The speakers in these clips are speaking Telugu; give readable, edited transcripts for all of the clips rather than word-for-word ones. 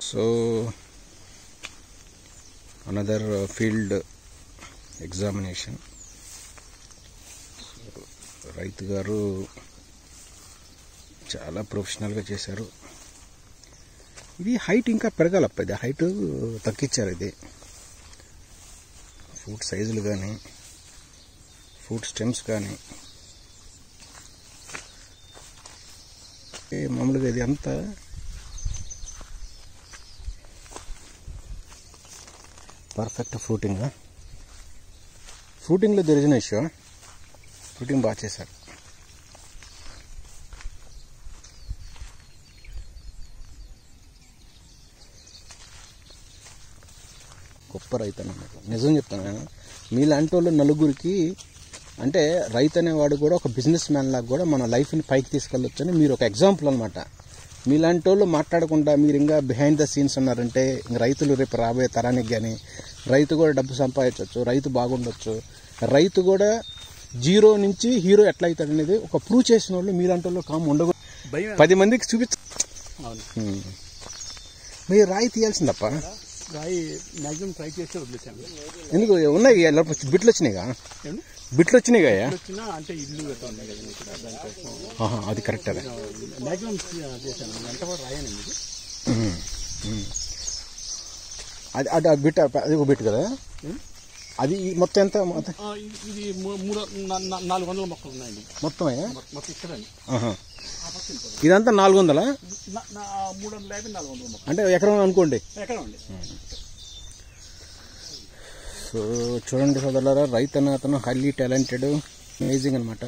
So another field examination. రైతు గారు చాలా ప్రొఫెషనల్గా చేశారు. ఇది హైట్ ఇంకా పెరగాలప్ప, ఇది హైట్ తగ్గించారు. ఇది ఫ్రూట్ సైజులు కానీ ఫ్రూట్ స్టెమ్స్ కానీ మామూలుగా ఇది అంతా పర్ఫెక్ట్ ఫ్రూటింగ్లో దొరికిన ఇష్యూ. ఫ్రూటింగ్ బాగా చేశారు. గొప్ప రైతు అన్నమాట. నిజం చెప్తాను నేను, మీలాంటి వాళ్ళు నలుగురికి, అంటే రైతు అనేవాడు కూడా ఒక బిజినెస్ మ్యాన్ లాగా కూడా మన లైఫ్ని పైకి తీసుకెళ్ళొచ్చు అని మీరు ఒక ఎగ్జాంపుల్ అనమాట. మీలాంటి వాళ్ళు మాట్లాడకుండా మీరు ఇంకా బిహైండ్ ద సీన్స్ ఉన్నారంటే ఇంక రైతులు రేపు రాబోయే తరానికి కానీ రైతు కూడా డబ్బు సంపాదించవచ్చు, రైతు బాగుండొచ్చు. రైతు కూడా జీరో నుంచి హీరో ఎట్లా అవుతాడు అనేది ఒక ప్రూవ్ చేసిన వాళ్ళు మీలాంటి వాళ్ళు కామ్ ఉండకూడదు. 10 మందికి చూపించ. మీరు రాయి తీయాల్సిందప్ప. రాయి మ్యాక్సిమం ట్రై చేస్తే వదిలేసాను. ఎందుకు ఉన్నాయి బిట్లు వచ్చినాయిగా, బిట్లు వచ్చినాయిగా అంటే ఇల్లు ఉన్నాయి కదా దానికోసం. అది కరెక్ట్. అదే మ్యాక్సిమం చేశాను. ఎంత కూడా రాయనండి ఇది. అది అది బిట్, అది ఒక బిట్ కదా. అది మొత్తం ఎంత? ఇది 400 మొక్కలు ఉన్నాయండి మొత్తమే. మొత్తం ఇక్కడండి. ఇదంతా 400? 350, 400 మొక్కలు అంటే ఎకరం అనుకోండి. ఎకరం అండి. సో చూడండి సోదరులారా, రైతు అనే అతను హైలీ టాలెంటెడ్, అమేజింగ్ అనమాట.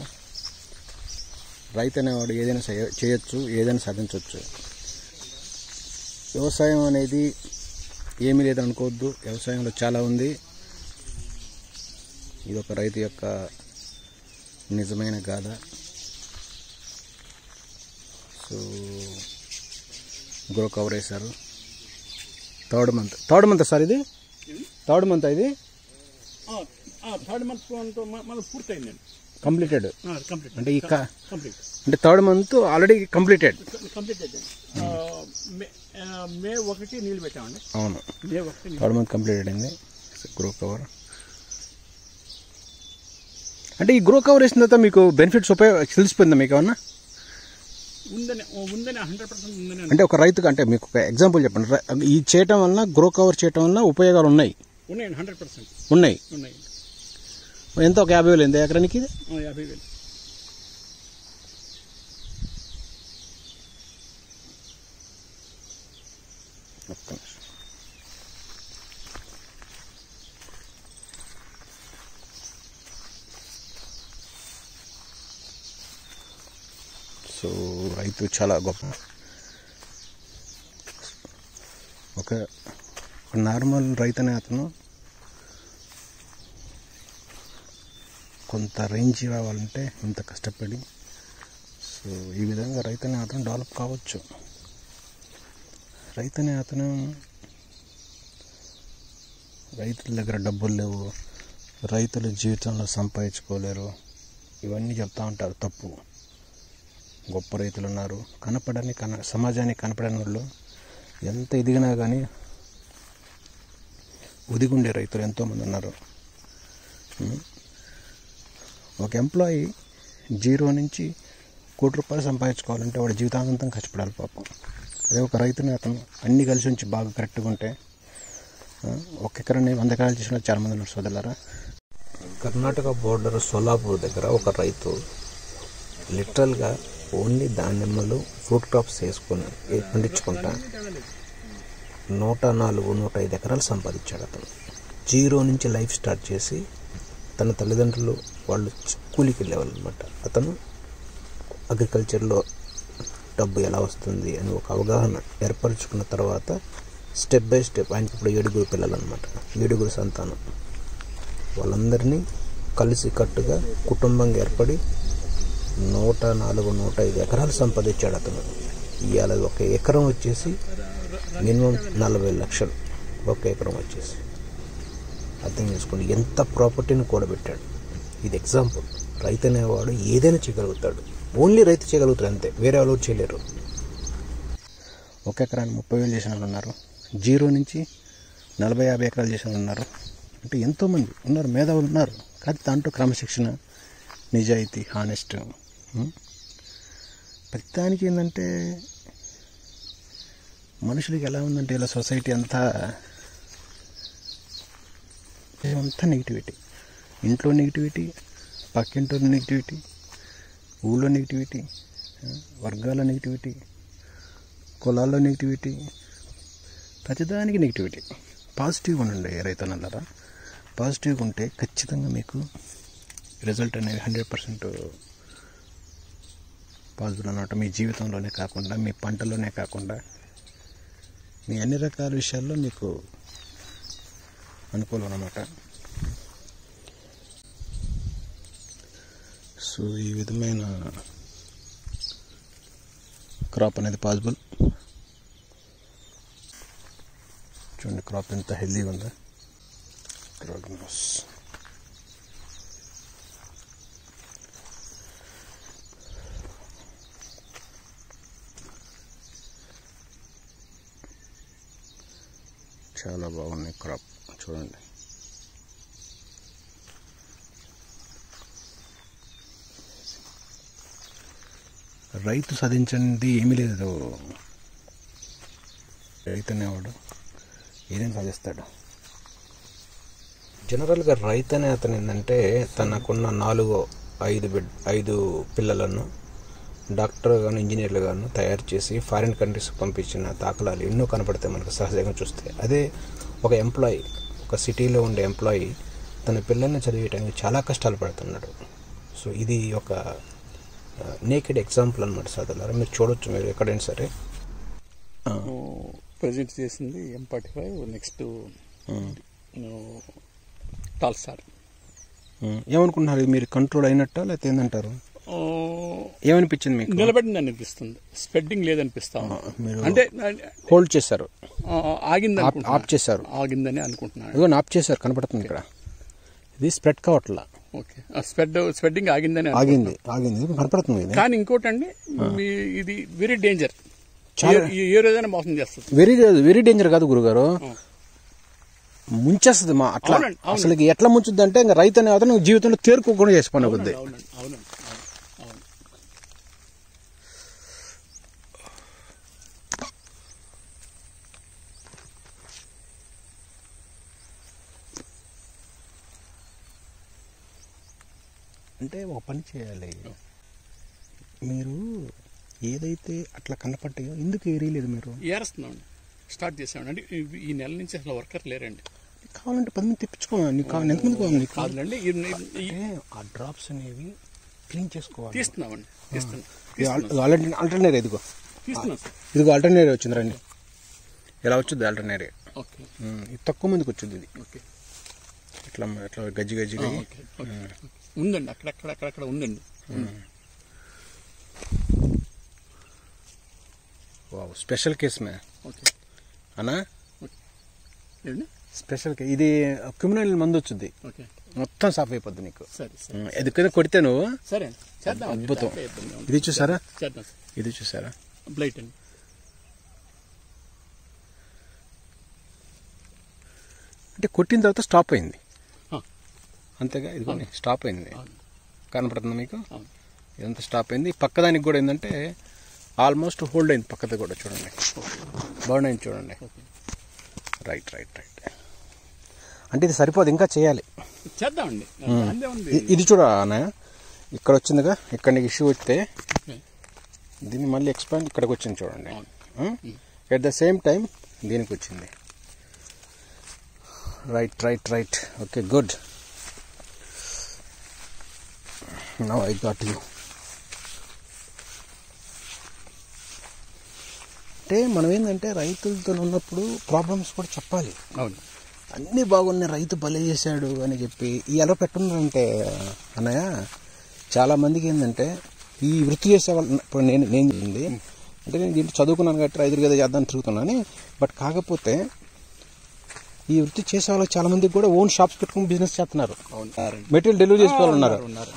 రైతు అనేవాడు ఏదైనా చేయొచ్చు, ఏదైనా సాధించవచ్చు. వ్యవసాయం అనేది ఏమీ లేదనుకోవద్దు, వ్యవసాయంలో చాలా ఉంది. ఇది ఒక రైతు యొక్క నిజమైన గాథ. సో గ్రో కవర్ వేశారు. థర్డ్ మంత్ సార్, ఇది థర్డ్ మంత్. ఇది థర్డ్ మంత్ మనకు పూర్తయిందండి. కంప్లీటెడ్ అంటే అంటే థర్డ్ మంత్ ఆల్రెడీ కంప్లీటెడ్. మే 1 నీళ్ళు పెట్టామండి. అవును, మే 1 థర్డ్ మంత్ కంప్లీటెడ్ అయింది. గ్రో కవర్ అంటే ఈ గ్రో కవర్ వేసిన తర్వాత మీకు బెనిఫిట్స్ తెలిసిపోయిందా మీకు ఏమన్నా? ఉందని 100% ఉందని. అంటే ఒక రైతుకు, అంటే మీకు ఒక ఎగ్జాంపుల్ చెప్పండి. ఈ చేయటం వలన, గ్రో కవర్ చేయటం వలన ఉపయోగాలు ఉన్నాయి. 100% ఉన్నాయి. ఎంత? ఒక 50,000 ఎంత ఎకరానికి? 50,000. సో రైతు చాలా గొప్ప. ఒక నార్మల్ రైతు అనే అతను కొంత రేంజ్ రావాలంటే ఇంత కష్టపడి, సో ఈ విధంగా రైతు అనే అతను డెవలప్ కావచ్చు. రైతు అనే అతను, రైతుల దగ్గర డబ్బులు లేవు, రైతులు జీవితంలో సంపాదించుకోలేరు, ఇవన్నీ చెప్తా ఉంటారు. తప్పు. గొప్ప రైతులు ఉన్నారు, సమాజానికి కనపడని వాళ్ళు, ఎంత ఎదిగినా కానీ ఒదిగుండే రైతులు ఎంతోమంది ఉన్నారు. ఒక ఎంప్లాయీ జీరో నుంచి ₹1,00,00,000 సంపాదించుకోవాలంటే వాడు జీవితాంతం కష్టపడాలి పాపం. అదే ఒక రైతుని అతను అన్నీ కలిసి ఉంచి బాగా కరెక్ట్గా ఉంటే ఒక ఎకరాన్ని 100 ఎకరాలు చేసిన చాలామంది ఉన్నారు సోదరులారా. కర్ణాటక బోర్డర్ సోలాపూర్ దగ్గర ఒక రైతు లిటరల్గా ఓన్లీ దానిమ్మలు, ఫ్రూట్ క్రాప్స్ పండించుకుంటా 104-105 ఎకరాలు సంపాదించాడు అతను. జీరో నుంచి లైఫ్ స్టార్ట్ చేసి, తన తల్లిదండ్రులు వాళ్ళు కూలికి వెళ్ళేవాళ్ళు అనమాట. అతను అగ్రికల్చర్లో డబ్బు ఎలా వస్తుంది అని ఒక అవగాహన ఏర్పరచుకున్న తర్వాత స్టెప్ బై స్టెప్, ఆయనకి ఇప్పుడు 7 పిల్లలు అనమాట, 7 సంతానం. వాళ్ళందరినీ కలిసి కట్టుగా కుటుంబంగా ఏర్పడి 104-105 ఎకరాలు సంపాదించాడు అతను. ఇవాళ ఒక ఎకరం వచ్చేసి మినిమం 40 లక్షలు ఒక ఎకరం వచ్చేసి. అర్థం చేసుకోండి ఎంత ప్రాపర్టీని కూడబెట్టాడు. ఇది ఎగ్జాంపుల్. రైతు అనేవాడు ఏదైనా చేయగలుగుతాడు. ఓన్లీ రైతు చేయగలుగుతాడు అంతే, వేరే వాళ్ళు చేయలేరు. ఒక ఎకరాన్ని 30,000 చేసిన వాళ్ళు ఉన్నారు, 0 నుంచి 40-50 ఎకరాలు చేసిన వాళ్ళు ఉన్నారు. అంటే ఎంతోమంది ఉన్నారు, మేధావులు ఉన్నారు. కానీ దాంట్లో క్రమశిక్షణ, నిజాయితీ, హానెస్ట్. ప్రతిదానికి ఏంటంటే మనుషులకి ఎలా ఉందంటే ఇలా సొసైటీ అంతా నెగిటివిటీ. ఇంట్లో నెగిటివిటీ, పక్కింట్లో నెగిటివిటీ, ఊళ్ళో నెగిటివిటీ, వర్గాల నెగిటివిటీ, కులాల్లో నెగిటివిటీ, ప్రతిదానికి నెగిటివిటీ. పాజిటివ్గా ఉండండి రైతన్నలారా. పాజిటివ్గా ఉంటే ఖచ్చితంగా మీకు రిజల్ట్ అనేది 100% పాజిటివ్ అన్నమాట. మీ జీవితంలోనే కాకుండా, మీ పంటలోనే కాకుండా, మీ అన్ని రకాల విషయాల్లో మీకు అనుకూలం అన్నమాట. సో ఈ విధమైన క్రాప్ అనేది పాసిబుల్. చూడండి క్రాప్ ఎంత హెల్దీగా ఉందా. చాలా బాగున్నాయి క్రాప్ చూడండి. రైతు సాధించింది ఏమీ లేదు. రైతు అనేవాడు ఏదైనా సాధిస్తాడు. జనరల్గా రైతు అనే అతను ఏంటంటే తనకున్న 4-5 పిల్లలను డాక్టర్ గాను, ఇంజనీర్లు గాను తయారు చేసి ఫారిన్ కంట్రీస్కి పంపించిన దాఖలాలు ఎన్నో కనపడతాయి మనకు సహజంగా చూస్తే. అదే ఒక ఎంప్లాయీ, ఒక సిటీలో ఉండే ఎంప్లాయీ తన పిల్లల్ని చదివేయడానికి చాలా కష్టాలు పడుతున్నాడు. సో ఇది ఒక నేకెడ్ ఎగ్జాంపుల్ అనమాట సాధారణ. మీరు చూడొచ్చు, మీరు ఎక్కడైనా సరే. ప్రజెంట్ చేసింది M45, నెక్స్ట్ టాల్ స్టార్. ఏమనుకుంటున్నారు మీరు, కంట్రోల్ అయినట్ట లేకపోతే ఏంటంటారు? ఏమనిపించింది మీకు? నిలబడింది అనిపిస్తుంది, స్ప్రెడ్డింగ్ లేదనిపిస్తా. మీరు అంటే హోల్డ్ చేశారు, ఆగింది, ఆఫ్ చేశారు, ఆగిందని అనుకుంటున్నాను. ఇదిగో ఆఫ్ చేశారు, కనపడుతుంది ఇక్కడ. ఇది స్ప్రెడ్ కావట్లా. ఓకే, స్ప్రెడ్డింగ్ ఆగిందని ఆగింది కనపడుతుంది. కానీ ఇంకోటి అండి, ఇది వెరీ డేంజర్. ఏ రోజైనా మోసం చేస్తుంది. వెరీ డేంజర్ కాదు గురుగారు, ముంచేస్తుంది. మా అట్లా అసలు ఎట్లా ముంచుద్ది అంటే ఇంకా రైతు అనే అతను జీవితంలో తేరుకోకుండా చేసుకునే కొద్ది. అంటే ఒక పని చేయాలి, మీరు ఏదైతే అట్లా కనపడ్డాయో ఎందుకు ఏరియలేదు? మీరు ఏరుస్తున్నాం, స్టార్ట్ చేసామండి. అంటే ఈ నెల నుంచి అసలు వర్కర్ లేరండి. కావాలంటే 10 మంది తెప్పించుకోవాలి. నీకు కావాలి, ఎంతమంది కావాలి? కాదులండి, ఆ డ్రాప్స్ అనేవి క్లీన్ చేసుకోవాలి. తీస్తున్నామండి, ఆల్టర్నేట్. ఇదిగో ఆల్టర్నేట్ వచ్చింది, రండి. ఎలా వచ్చింది ఆల్టర్నేట్? ఓకే, ఇది తక్కువ మందికి వచ్చింది. ఇది ఓకే, ఇట్లా గజ్జి ఉందండి, అక్కడక్కడ ఉందండి. Wow, special case may. Okay అన్నా, ఏంటి స్పెషల్ కేస్ ఇది. క్రిమినల్ మందు వచ్చింది, ఓకే, మొత్తం సాఫ్ అయిపోద్ది నీకు. సరే ఇది కింద కొడితే నువ్వు సరే చేద్దాం. అద్భుతం. ఇది చూసారా, చేద్దాం. ఇది చూసారా, బ్లైట్ అండి. అంటే కొట్టిన తర్వాత స్టాప్ అయింది అంతేగా. ఇదిగోండి స్టాప్ అయింది, కనపడుతుంది మీకు. ఇదంతా స్టాప్ అయింది. పక్కదానికి కూడా ఏంటంటే ఆల్మోస్ట్ హోల్డ్ అయింది, పక్కది కూడా చూడండి, బర్న్ అయింది చూడండి. రైట్. అంటే ఇది సరిపోదు, ఇంకా చేయాలి, చేద్దామండి. ఇది చూడ అన్నయ్య, ఇక్కడ వచ్చిందిగా, ఇక్కడ నీకు ఇష్యూ వస్తే దీన్ని మళ్ళీ ఎక్స్పాండ్ ఇక్కడికి వచ్చింది చూడండి. ఎట్ ద సేమ్ టైం దీనికి వచ్చింది. Right. Okay, good. Now I got you. అంటే మనం ఏంటంటే రైతులతో ఉన్నప్పుడు ప్రాబ్లమ్స్ కూడా చెప్పాలి. అవును, అన్నీ బాగున్నాయి, రైతు భలే చేశాడు అని చెప్పి ఎలా పెట్టున్నారంటే అన్నయ్య, చాలామందికి ఏంటంటే ఈ వృత్తి చేసే వాళ్ళు, ఇప్పుడు నేను చెప్పింది అంటే నేను దీంట్లో చదువుకున్నాను కాబట్టి రైతులు ఏదో చేద్దామని తిరుగుతున్నాను. బట్ కాకపోతే ఈ వృత్తి చేసే వాళ్ళకి చాలా మందికి కూడా ఓన్ షాప్స్ పెట్టుకుని బిజినెస్ చేస్తున్నారు, మెటీరియల్ డెలివరీ చేసే వాళ్ళు ఉన్నారు.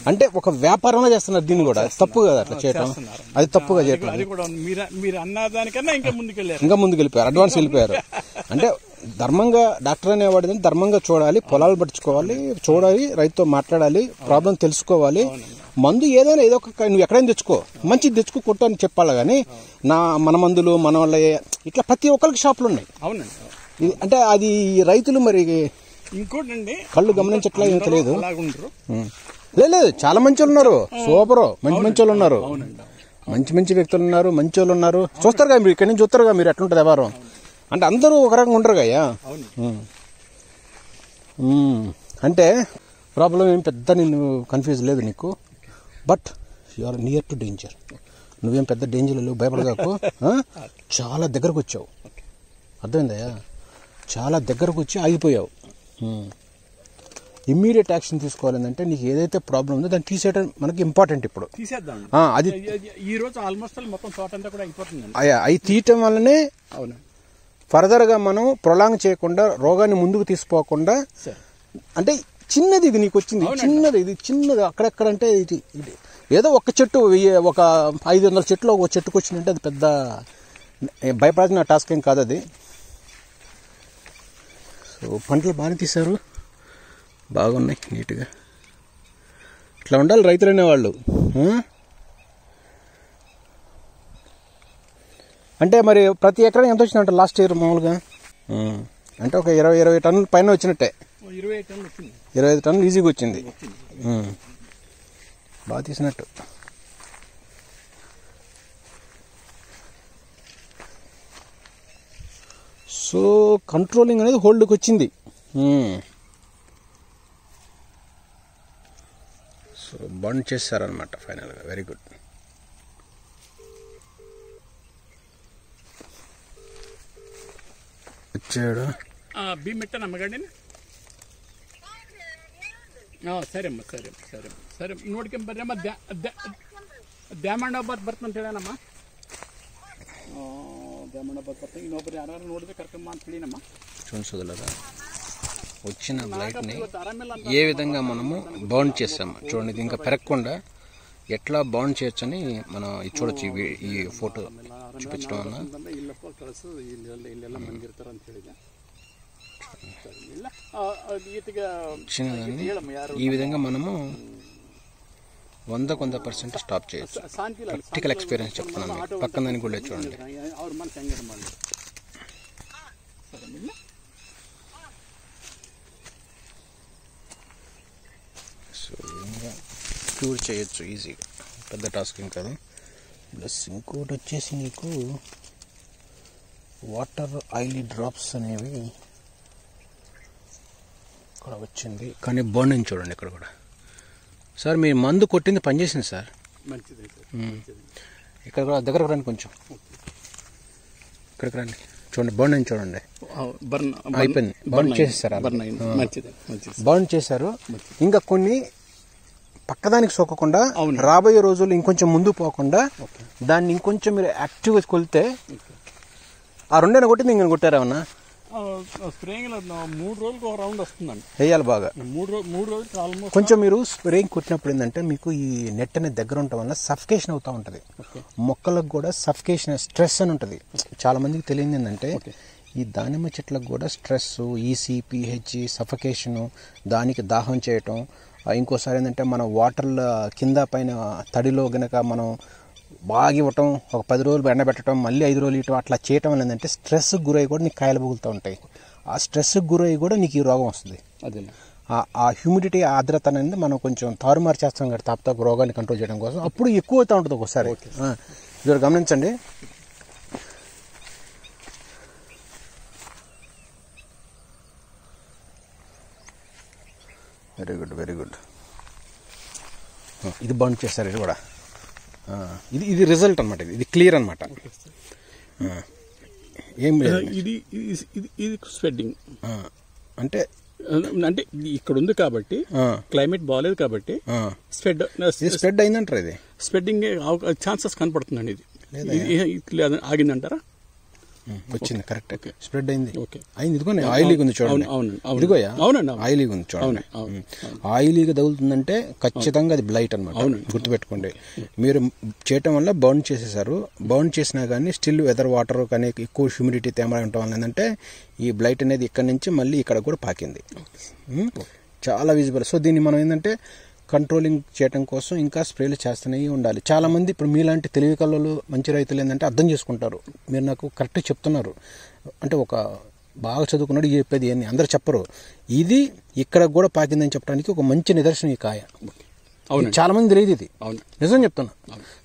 అంటే ఒక వ్యాపారంలో చేస్తున్నారు దీన్ని కూడా. తప్పు కదా అట్లా చేయటం, అది తప్పుగా చేయటం. మీరు అన్నదానికన్నా ఇంకా ముందుకు వెళ్ళిపోయారు, అడ్వాన్స్ వెళ్ళిపోయారు. అంటే ధర్మంగా డాక్టర్ అనేవాడు ధర్మంగా చూడాలి, పొలాలు పట్టించుకోవాలి, చూడాలి, రైతుతో మాట్లాడాలి, ప్రాబ్లం తెలుసుకోవాలి. మందు ఏదైనా ఏదో ఒక నువ్వు ఎక్కడైనా తెచ్చుకో, మంచిది తెచ్చుకో, కొట్టు అని చెప్పాలి. కానీ మన మందులు మన వాళ్ళ ఇట్లా ప్రతి ఒక్కరికి షాపులు ఉన్నాయి. అవునండి. అంటే అది రైతులు మరి ఇంకోటండి కళ్ళు గమనించట్లా ఏం తెలియదు. లేదు, చాలా మంచి వాళ్ళు ఉన్నారు, సూపర్ మంచి వాళ్ళు ఉన్నారు, మంచి వ్యక్తులు ఉన్నారు, మంచి వాళ్ళు ఉన్నారు. చూస్తారుగా మీరు, ఇక్కడి నుంచి చూస్తారుగా మీరు ఎట్లుంటుంది వ్యవహారం. అంటే అందరూ ఒక రకంగా ఉండరు కయ్యా. అంటే ప్రాబ్లం ఏం పెద్ద నిన్ను కన్ఫ్యూజ్ లేదు నీకు, but you are near to danger. నువ్వేం పెద్ద డేంజర్ లేవు, భయపడగాకు. చాలా దగ్గరకు వచ్చావు, అర్థమైందయ్యా, చాలా దగ్గరకు వచ్చి ఆగిపోయావు. ఇమ్మీడియట్ యాక్షన్ తీసుకోవాలంటే నీకు ఏదైతే ప్రాబ్లం ఉందో దాన్ని తీసేయడం మనకి ఇంపార్టెంట్. ఇప్పుడు అది ఈ రోజు ఆల్మోస్ట్ మొత్తం తోట అంతా కూడా అయిపోతుంది. అవి తీయటం వల్లనే ఫర్దర్గా మనం ప్రొలాంగ్ చేయకుండా, రోగాన్ని ముందుకు తీసుకోకుండా. అంటే చిన్నది ఇది నీకు వచ్చింది, చిన్నది అక్కడెక్కడంటే ఇది ఏదో ఒక చెట్టు, ఒక 500 చెట్లు ఒక చెట్టుకు వచ్చిందంటే అది పెద్ద భయపడాల్సిన టాస్క్ ఏం కాదు అది. సో పంటలు బాగానే తీశారు, బాగున్నాయి, నీట్గా. ఇట్లా ఉండాలి రైతులు అనేవాళ్ళు. అంటే మరి ప్రతి ఎకరం ఎంత వచ్చిందంట లాస్ట్ ఇయర్ మామూలుగా? అంటే ఒక 20 టన్నుల పైన వచ్చినట్టే. 25 టన్నులు ఈజీగా వచ్చింది. బాగా తీసినట్టు. సో కంట్రోలింగ్ అనేది హోల్డ్కి వచ్చింది. సో బండ్ చేశారనమాట ఫైనల్గా. Very good. వచ్చాడు బియ్యం పెట్టాను అమ్మగండి. సరే అమ్మా, సరే ನೋಡ್ಕೊಂಡ್ ಬರ್ರಮ್ಮ. ದ್ಯಾಮಣ್ಣಬ್ಬತ್ ಬರ್ತಂತ ಹೇಳೇನಮ್ಮ. ದ್ಯಾಮಣ್ಣಬ್ಬತ್ ಬರ್ತಾನೆ. ಇನ್ನೊಬ್ರು ಯಾರು ನೋಡಿದ್ರೆ ಕರ್ಕೊಂಬ ಅಂತ ಹೇಳಿನಮ್ಮ. చూడదా వచ్చిన లైట్ని ఏ విధంగా మనము బౌండ్ చేసాము చూడండి. ఇది ఇంకా పెరగకుండా ఎట్లా బౌండ్ చేయొచ్చని మనం చూడొచ్చు. ఈ ఫోటో చూపించడం వల్ల చిన్నదాన్ని ఈ విధంగా మనము 100% స్టాప్ చేయొచ్చు. ప్రాక్టికల్ ఎక్స్పీరియన్స్ చెప్తున్నాను. పక్కన దాన్ని కూడా చూడండి. సో ఇంకా క్యూర్ చేయొచ్చు ఈజీగా, పెద్ద టాస్క్ ఏం కాదు. ప్లస్ ఇంకోటి వచ్చేసి నీకు వాటర్ ఆయిలీ డ్రాప్స్ అనేవి ఇక్కడ వచ్చింది. కానీ బర్నింగ్ చూడండి ఇక్కడ కూడా. సార్ మీ మందు కొట్టింది పనిచేసింది సార్. ఇక్కడ కూడా దగ్గరకు రండి, కొంచెం ఇక్కడికి రండి. చూడండి బర్నింగ్ చూడండి, అయిపోయింది. బర్న్ చేసేసారు, బర్న్ చేశారు. ఇంకా కొన్ని పక్కదానికి సోకకుండా రాబోయే రోజుల్లో ఇంకొంచెం ముందు పోకుండా దాన్ని ఇంకొంచెం మీరు యాక్టివ్గా కొలితే ఆ రెండైనా కొట్టింది ఇంకొన్ని కొట్టారేమన్నా? స్ప్రేయింగ్ 3 రోజులకు ఒక రౌండ్ వస్తుందండి, వేయాలి బాగా. 3 రోజులు ఆల్మోస్ట్. కొంచెం మీరు స్ప్రేయింగ్ కొట్టినప్పుడు ఏంటంటే మీకు ఈ నెట్ అనేది దగ్గర ఉండటం వల్ల సఫికేషన్ అవుతూ ఉంటుంది. మొక్కలకు కూడా సఫికేషన్, స్ట్రెస్ అని ఉంటుంది. చాలా మందికి తెలియదు ఏంటంటే ఈ దానిమ్మ చెట్లకు కూడా స్ట్రెస్, ఈసీపీహెచ్, సఫికేషను, దానికి దాహం చేయటం. ఇంకోసారి ఏంటంటే మనం వాటర్ల కింద పైన తడిలో గనక మనం బాగా ఇవ్వటం, ఒక 10 రోజులు ఎండబెట్టడం, మళ్ళీ 5 రోజులు ఇవ్వటం, అట్లా చేయటం వల్ల ఏంటంటే స్ట్రెస్కి గురై కూడా నీకు కాయలు పగులుతూ ఉంటాయి. ఆ స్ట్రెస్కి గురై కూడా నీకు ఈ రోగం వస్తుంది. అదే ఆ హ్యూమిడిటీ, ఆర్ద్రత అనేది మనం కొంచెం తారుమారు చేస్తాం కదా తాపతాపు రోగాన్ని కంట్రోల్ చేయడం కోసం. అప్పుడు ఎక్కువ అవుతూ ఉంటుంది ఒకసారి. మీరు గమనించండి. Very good, very good. ఇది బండ్ చేస్తారు. ఇది కూడా ఇది రిజల్ట్ అనమాట. ఇది క్లియర్ అనమాట. ఏం లేదు, ఇది స్ప్రెడ్డింగ్ అంటే ఇక్కడ ఉంది కాబట్టి, క్లైమేట్ బాగాలేదు కాబట్టి స్ప్రెడ్ అయిందంటారా? ఇది స్ప్రెడ్డింగ్ ఛాన్సెస్ కనపడుతుందండి. ఇది ఆగిందంటారా? వచ్చింది కరెక్ట్ స్ప్రెడ్ అయింది ఓకే అయింది. ఇదిగోండి ఆయిలీగా ఉంది చూడండి. ఇదిగోయా ఆయిలీగా ఉంది చూడండి. ఆయిలీగా తగులుతుందంటే ఖచ్చితంగా అది బ్లైట్ అనమాట, గుర్తుపెట్టుకోండి. మీరు చేయటం వల్ల బర్న్ చేసేసారు. బర్న్ చేసినా కానీ స్టిల్ వెదర్ వాటర్ కానీ ఎక్కువ హ్యూమిడిటీ తేమ ఉండటం వల్ల ఏంటంటే ఈ బ్లైట్ అనేది ఇక్కడ నుంచి మళ్ళీ ఇక్కడ కూడా పాకింది, చాలా విజిబుల్. సో దీన్ని మనం ఏంటంటే కంట్రోలింగ్ చేయడం కోసం ఇంకా స్ప్రేలు చేస్తూనే ఉండాలి. చాలామంది ఇప్పుడు మీలాంటి తెలివి కళ్ళు మంచి రైతులు ఏంటంటే అర్థం చేసుకుంటారు. మీరు నాకు కరెక్ట్గా చెప్తున్నారు, అంటే ఒక బాగా చదువుకున్నాడు చెప్పేది అని అందరూ చెప్పరు. ఇది ఇక్కడ కూడా పాకిందని చెప్పడానికి ఒక మంచి నిదర్శనం ఈ కాయ. చాలా మంది తెలియదు ఇది, నిజం చెప్తున్నా.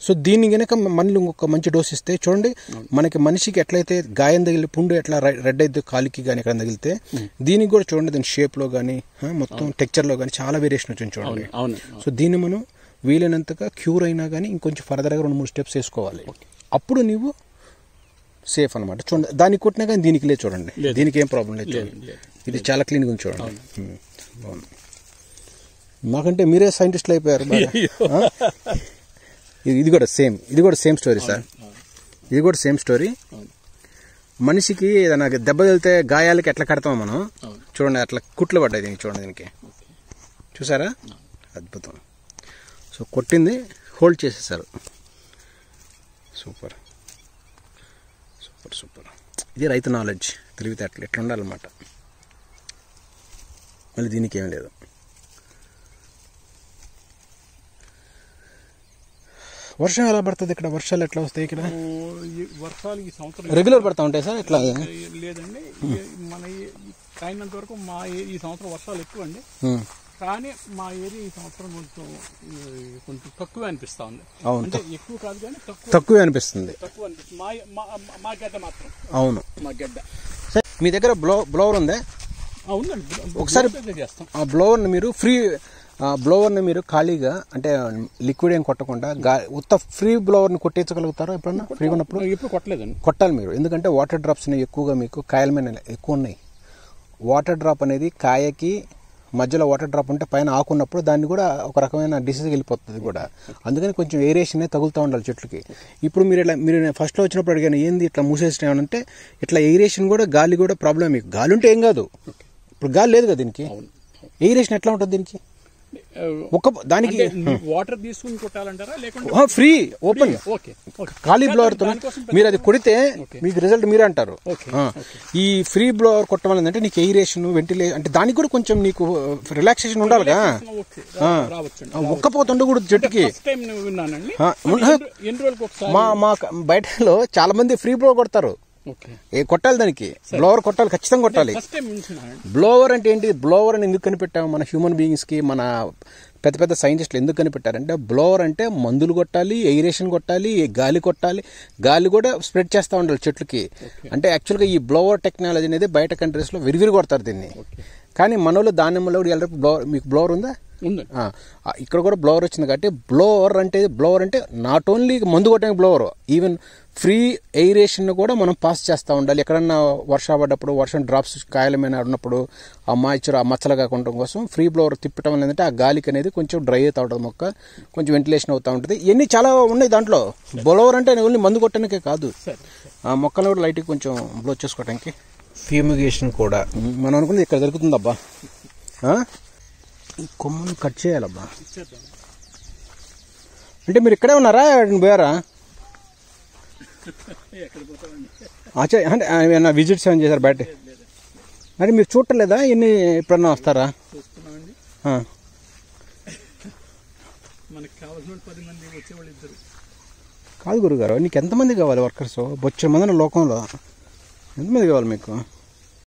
సో దీన్ని కనుక మళ్ళీ ఇంకొక మంచి డోస్ ఇస్తే చూడండి, మనకి మనిషికి ఎట్లయితే గాయం తగిలి పుండు ఎట్లా రెడ్ అయితే కాలికి కానీ ఎక్కడ తగిలితే దీనికి కూడా చూడండి, దీని షేప్లో కానీ మొత్తం టెక్చర్లో కానీ చాలా వేరియేషన్ వచ్చింది చూడండి. సో దీన్ని మనం వీలైనంతగా క్యూర్ అయినా కానీ ఇంకొంచెం ఫర్దర్గా 2-3 స్టెప్స్ వేసుకోవాలి. అప్పుడు నీవు సేఫ్ అనమాట. చూడండి దానికి కొట్టినా కానీ దీనికి లేదు చూడండి, దీనికి ఏం ప్రాబ్లం లేదు చూడండి. ఇది చాలా క్లీన్గా ఉంది చూడండి, బాగుంది. మాకంటే మీరే సైంటిస్టులు అయిపోయారు. ఇది కూడా సేమ్ స్టోరీ సార్, ఇది కూడా సేమ్ స్టోరీ. మనిషికి ఏదైనా దెబ్బ తగిలితే గాయాలకి ఎట్లా కడతాం మనం, చూడండి అట్లా కుట్లు పడ్డాయి దీనికి, చూడండి దీనికి, చూసారా, అద్భుతం. సో కొట్టింది హోల్డ్ చేసేసారు, సూపర్ సూపర్ సూపర్. ఇది రైతు నాలెడ్జ్, తెలివితేటలు ఎట్లా ఉండాలన్నమాట. మళ్ళీ దీనికి ఏం లేదు. వర్షం ఎలా పడుతుంది ఇక్కడ, వర్షాలు ఎట్లా వస్తాయి ఇక్కడ? వర్షాలు ఈ సంవత్సరం రెగ్యులర్ పడతా ఉంటాయి సార్, ఎట్లా? లేదండి, మన అయినంత వరకు మా ఈ సంవత్సరం వర్షాలు ఎక్కువ అండి, కానీ మా ఏరియా ఈ సంవత్సరం కొంచెం తక్కువ అనిపిస్తా ఉంది. అంటే ఎక్కువ కాదు కానీ తక్కువ అనిపిస్తుంది. మా గడ్డ మాత్రం. అవును, మా గడ్డ. సార్ మీ దగ్గర బ్లోవర్ ఉందా? అవునండి, ఒకసారి ఆ బ్లోవర్ని మీరు బ్లోవర్ని మీరు ఖాళీగా అంటే లిక్విడ్ ఏం కొట్టకుండా ఉత్త ఫ్రీ బ్లోవర్ని కొట్టించగలుగుతారా ఎప్పుడన్నా ఫ్రీగా ఉన్నప్పుడు? ఎప్పుడు కొట్టలేదండి. కొట్టాలి మీరు, ఎందుకంటే వాటర్ డ్రాప్స్ ఎక్కువగా మీకు కాయల మీద ఎక్కువ ఉన్నాయి. వాటర్ డ్రాప్ అనేది కాయకి మధ్యలో వాటర్ డ్రాప్ ఉంటే పైన ఆకున్నప్పుడు దాన్ని కూడా ఒక రకమైన డిసీజ్కి వెళ్ళిపోతుంది కూడా. అందుకని కొంచెం ఏరియేషన్ తగులుతూ ఉండాలి చెట్లకి. ఇప్పుడు మీరు ఫస్ట్లో వచ్చినప్పుడు అడిగాను ఏంది ఇట్లా మూసేసినామంటే, ఇట్లా ఏరియేషన్ కూడా గాలి కూడా ప్రాబ్లం. మీకు గాలి ఉంటే ఏం కాదు, ఇప్పుడు గాలి లేదు కదా దీనికి, ఏరియేషన్ ఎట్లా ఉంటుంది దీనికి? దానికి వాటర్ తీసుకుని కొట్టాలంటారా లేకుంటే ఫ్రీ ఓపెన్ ఖాళీ బ్లోవర్ తో మీరు అది కొడితే మీకు రిజల్ట్ మీరే అంటారు. ఈ ఫ్రీ బ్లోవర్ కొట్టడం వల్ల అంటే నీకు ఎయిరేషన్ వెంటిలేషన్ అంటే దానికి కూడా కొంచెం నీకు రిలాక్సేషన్ ఉండాలిగా. ఒక్కపోతే ఉండకూడదు చెట్టుకి. మా బయటలో చాలా మంది ఫ్రీ బ్లోవర్ కొడతారు. కొట్టాలి, దానికి బ్లోవర్ కొట్టాలి, ఖచ్చితంగా కొట్టాలి. బ్లోవర్ అంటే ఏంటి, బ్లోవర్ అని ఎందుకు కనిపెట్టాము మన హ్యూమన్ బీయింగ్స్ కి, మన పెద్ద పెద్ద సైంటిస్టులు ఎందుకు కనిపెట్టారంటే బ్లోవర్ అంటే మందులు కొట్టాలి, ఎయిరేషన్ కొట్టాలి, గాలి కొట్టాలి, గాలి కూడా స్ప్రెడ్ చేస్తూ ఉండాలి చెట్లకి. అంటే యాక్చువల్గా ఈ బ్లోవర్ టెక్నాలజీ అనేది బయట కంట్రీస్లో విరివిరి కొడతారు దీన్ని. కానీ మనోళ్ళు దానిమ్మలో కూడా వెళ్ళరు. బ్లోవర్ మీకు బ్లోవర్ ఉందా? ఇక్కడ కూడా బ్లోవర్ వచ్చింది కాబట్టి బ్లోవర్ అంటే నాట్ ఓన్లీ మందు కొట్టడానికి బ్లోవర్, ఈవెన్ ఫ్రీ ఎయిరేషన్ కూడా మనం పాస్ చేస్తూ ఉండాలి. ఎక్కడన్నా వర్షం పడ్డప్పుడు, వర్షం డ్రాప్స్ కాయల మీద ఉన్నప్పుడు ఆ మాయిశ్చర్ ఆ మచ్చలు కాకుండా కోసం ఫ్రీ బ్లోవర్ తిప్పటం వల్ల ఏంటంటే ఆ గాలికి అనేది కొంచెం డ్రై అవుతూ ఉంటుంది, మొక్క కొంచెం వెంటిలేషన్ అవుతూ ఉంటుంది. ఇవన్నీ చాలా ఉన్నాయి దాంట్లో. బ్లోవర్ అంటే ఓన్లీ మందు కొట్టడానికే కాదు, ఆ మొక్కలు కూడా లైట్గా కొంచెం బ్లో చేసుకోవడానికి. ఫ్యూమిగేషన్ కూడా మనం అనుకున్నది ఇక్కడ దొరుకుతుందబ్బా. కొమ్మను కట్ చేయాలబ్బా. అంటే మీరు ఇక్కడే ఉన్నారా, పోయారా? అంటే ఏమన్నా విజిట్స్ ఏమైనా చేశారు బయట? మరి మీరు చూడలేదా ఎన్ని ఎప్పుడన్నా వస్తారా? కాదు గురుగారు, నీకు ఎంతమంది కావాలి వర్కర్స్? బొచ్చ మంది లోకంలో ఎంతమంది కావాలి మీకు?